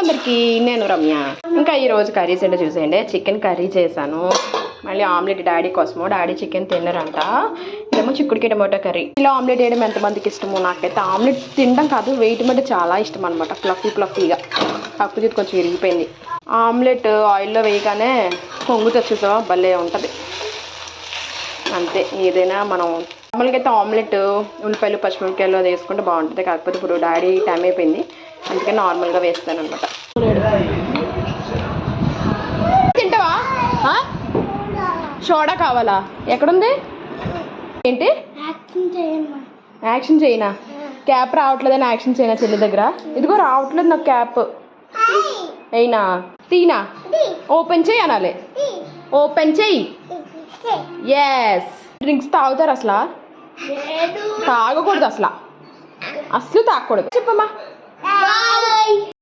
అందరికి నేను రమ్య. ఇంకా ఈ రోజు కర్రీస్ ఏంటో చూసేయండి. చికెన్ కర్రీ చేశాను, మళ్ళీ ఆమ్లెట్ డాడీ కోసము. డాడీ చికెన్ తిన్నరంట. ఇదేమో చిక్కుడుకి టమోటా కర్రీ. ఇలా ఆమ్లెట్ వేయడం ఎంతమందికి ఇష్టమో. నాకైతే ఆమ్లెట్ తినడం కాదు, వేయటం అంటే చాలా ఇష్టం అనమాట. ఫ్లఫీగా. కాకపోతే ఇది కొంచెం విరిగిపోయింది. ఆమ్లెట్ ఆయిల్లో వేయగానే పొంగుతో వచ్చేసా భలే ఉంటుంది. అంతే, ఏదైనా మనం నార్మల్గా అయితే ఆమ్లెట్ ఉల్లిపాయలు పచ్చిమిరపకాయలు అది వేసుకుంటే బాగుంటుంది. కాకపోతే ఇప్పుడు డాడీ టైం అయిపోయింది, అందుకని నార్మల్గా వేస్తాను అనమాట. తింటావా? సోడా కావాలా? ఎక్కడుంది? ఏంటి యాక్షన్ చేయనా? క్యాప్ రావట్లేదని యాక్షన్ చేయనా చెల్లి దగ్గర? ఇదిగో రావట్లేదు నాకు క్యాప్. అయినా తీనా? ఓపెన్ చేయి అనాలి. ఓపెన్ చెయ్యి. ఎస్. డ్రింక్స్ తాగుతారు అసలు? తాగకూడదు అసలు తాగకూడదు. చెప్పమ్మా.